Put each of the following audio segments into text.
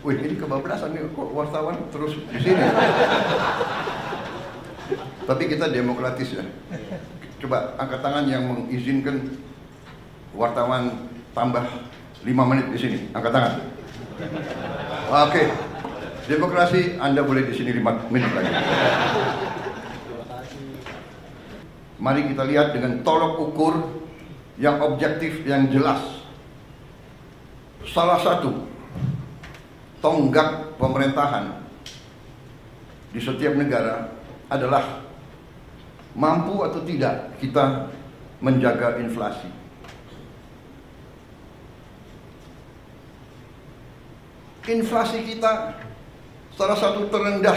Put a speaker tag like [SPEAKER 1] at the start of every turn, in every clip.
[SPEAKER 1] Wih, ini kebablasan nih, kok wartawan terus di sini. Tapi kita demokratis ya. Coba angkat tangan yang mengizinkan wartawan tambah 5 menit di sini. Angkat tangan. Oke. Demokrasi, Anda boleh di sini 5 menit lagi. Mari kita lihat dengan tolok ukur yang objektif, yang jelas. Salah satu tonggak pemerintahan di setiap negara adalah mampu atau tidak kita menjaga inflasi. Inflasi kita salah satu terendah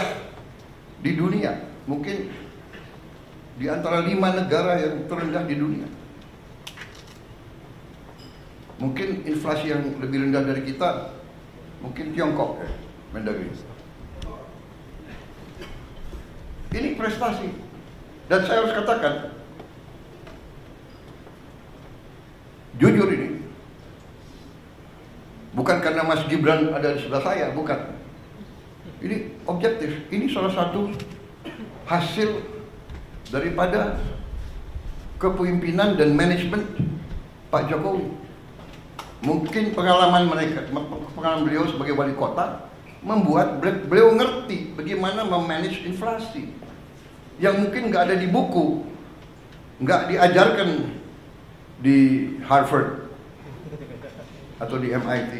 [SPEAKER 1] di dunia, mungkin di antara 5 negara yang terendah di dunia. Mungkin inflasi yang lebih rendah dari kita mungkin Tiongkok ya, Mendagri. Ini prestasi. Dan saya harus katakan, jujur ini, bukan karena Mas Gibran ada di sebelah saya, bukan. Ini objektif. Ini salah satu hasil daripada kepemimpinan dan manajemen Pak Jokowi. Mungkin pengalaman beliau sebagai wali kota membuat beliau ngerti bagaimana memanage inflasi yang mungkin nggak ada di buku, nggak diajarkan di Harvard atau di MIT.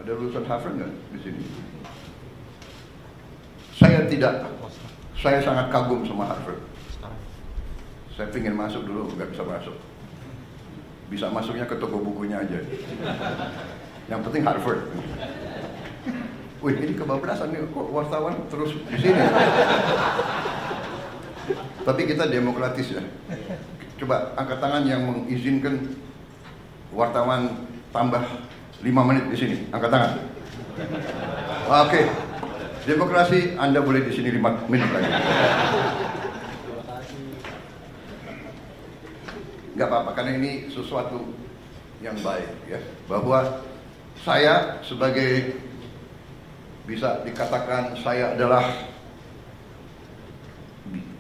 [SPEAKER 1] Ada lulusan Harvard nggak di sini? Saya tidak. Saya sangat kagum sama Harvard. Saya ingin masuk dulu, nggak bisa masuk. Bisa masuknya ke toko bukunya aja. Yang penting Harvard. Wih, ini kebablasan nih, kok wartawan terus di sini. Tapi kita demokratis ya. Coba angkat tangan yang mengizinkan wartawan tambah 5 menit di sini. Angkat tangan. Oke. Demokrasi, Anda boleh di sini 5 menit lagi. Nggak apa-apa, karena ini sesuatu yang baik ya, bahwa saya sebagai, bisa dikatakan saya adalah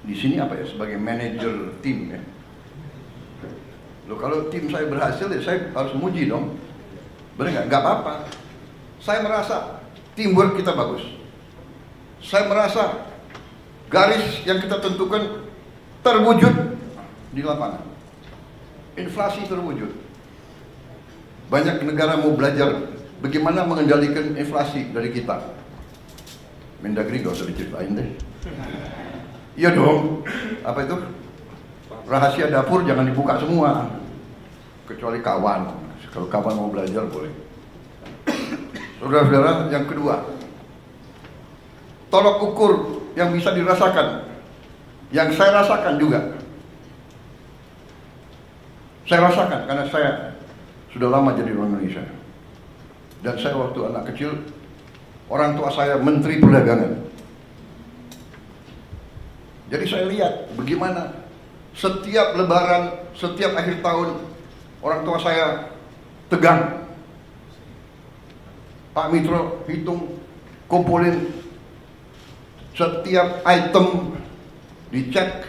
[SPEAKER 1] di sini apa ya, sebagai manajer tim ya. Loh, kalau tim saya berhasil ya saya harus muji dong, benar nggak? Nggak apa-apa. Saya merasa teamwork kita bagus. Saya merasa garis yang kita tentukan terwujud di lapangan. Inflasi terwujud. Banyak negara mau belajar bagaimana mengendalikan inflasi dari kita. Mendagri gak usah diceritain deh. Iya dong. Apa itu? Rahasia dapur jangan dibuka semua. Kecuali kawan. Kalau kawan mau belajar boleh. Saudara-saudara, yang kedua, tolok ukur yang bisa dirasakan, yang saya rasakan juga. Saya rasakan karena saya sudah lama jadi orang Indonesia. Dan saya waktu anak kecil, orang tua saya Menteri Perdagangan. Jadi saya lihat bagaimana setiap lebaran, setiap akhir tahun, orang tua saya tegang. Pak Mitro hitung, kumpulin setiap item, dicek.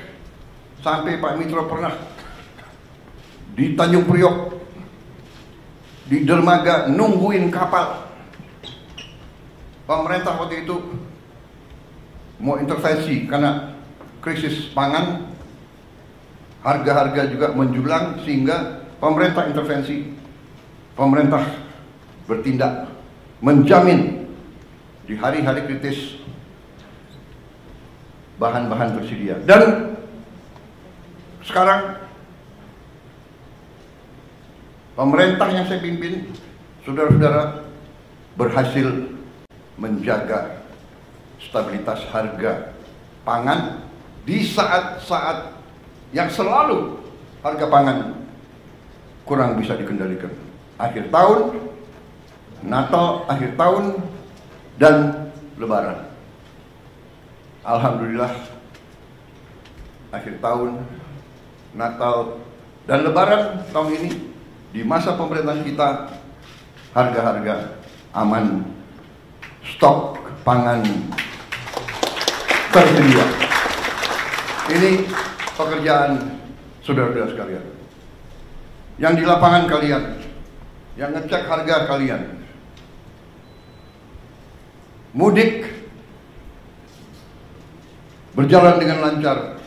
[SPEAKER 1] Sampai Pak Mitro pernah di Tanjung Priok, di dermaga nungguin kapal. Pemerintah waktu itu mau intervensi karena krisis pangan, harga-harga juga menjulang, sehingga pemerintah intervensi. Pemerintah bertindak, menjamin di hari-hari kritis bahan-bahan tersedia. Dan sekarang pemerintah yang saya pimpin, saudara-saudara, berhasil menjaga stabilitas harga pangan di saat-saat yang selalu harga pangan kurang bisa dikendalikan. Akhir tahun, Natal, akhir tahun, dan Lebaran. Alhamdulillah, akhir tahun, Natal, dan Lebaran tahun ini, di masa pemerintahan kita, harga-harga aman, stok pangan tersedia. Ini pekerjaan saudara-saudara sekalian. Yang di lapangan kalian, yang ngecek harga kalian. Mudik berjalan dengan lancar.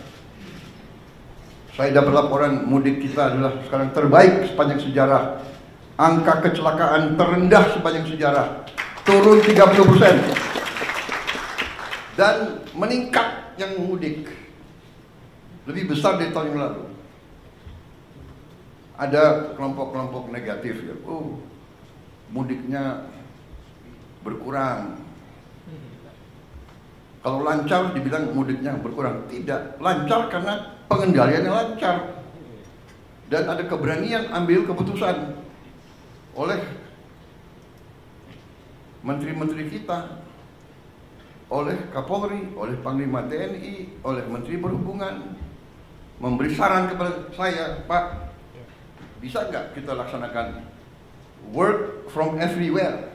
[SPEAKER 1] Saya dapat laporan mudik kita adalah sekarang terbaik sepanjang sejarah. Angka kecelakaan terendah sepanjang sejarah, turun 30%. Dan meningkat yang mudik, lebih besar dari tahun yang lalu. Ada kelompok-kelompok negatif ya, mudiknya berkurang. Kalau lancar dibilang mudiknya berkurang. Tidak, lancar karena pengendaliannya lancar. Dan ada keberanian ambil keputusan oleh menteri-menteri kita, oleh Kapolri, oleh Panglima TNI, oleh Menteri Perhubungan, memberi saran kepada saya, Pak, bisa nggak kita laksanakan work from everywhere?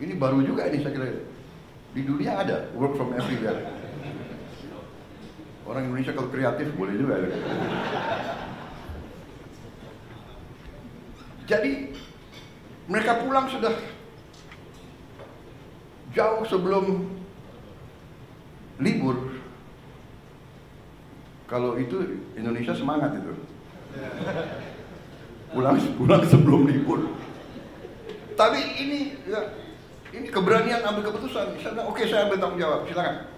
[SPEAKER 1] Ini baru juga ini saya kira. Di dunia ada work from everywhere. Orang Indonesia kalau kreatif boleh juga. Jadi mereka pulang sudah jauh sebelum libur. Kalau itu Indonesia semangat itu. Pulang sebelum libur. Tapi ini ya, ini keberanian ambil keputusan. Saya bilang, oke, saya ambil tanggung jawab, silakan.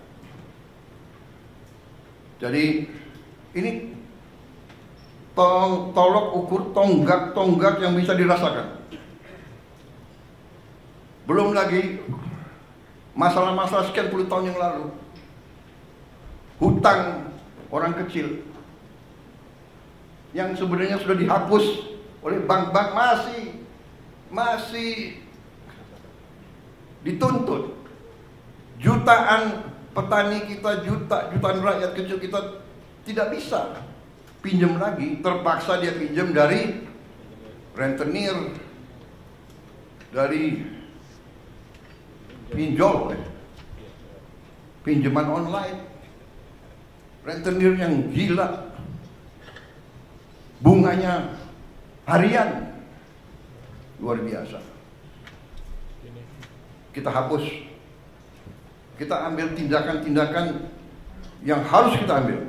[SPEAKER 1] Jadi ini tolok ukur tonggak yang bisa dirasakan. Belum lagi masalah-masalah sekian puluh tahun yang lalu. Hutang orang kecil yang sebenarnya sudah dihapus oleh bank-bank masih dituntut. Jutaan petani kita, jutaan rakyat kecil kita tidak bisa pinjam lagi, terpaksa dia pinjam dari rentenir, dari pinjol, pinjaman online, rentenir yang gila, bunganya harian, luar biasa. Kita hapus, kita ambil tindakan-tindakan yang harus kita ambil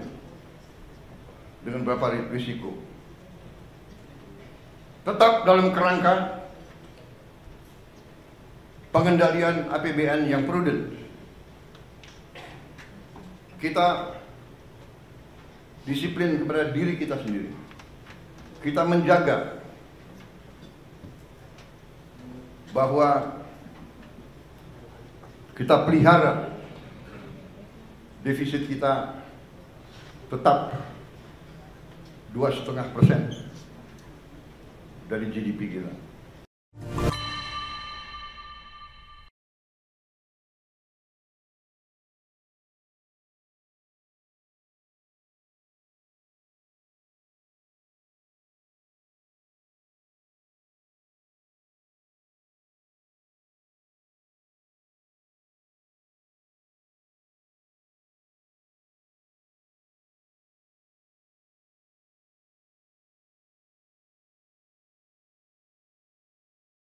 [SPEAKER 1] dengan beberapa risiko. Tetap dalam kerangka pengendalian APBN yang prudent. Kita disiplin kepada diri kita sendiri. Kita menjaga bahwa kita pelihara defisit kita tetap 2,5% dari GDP kita.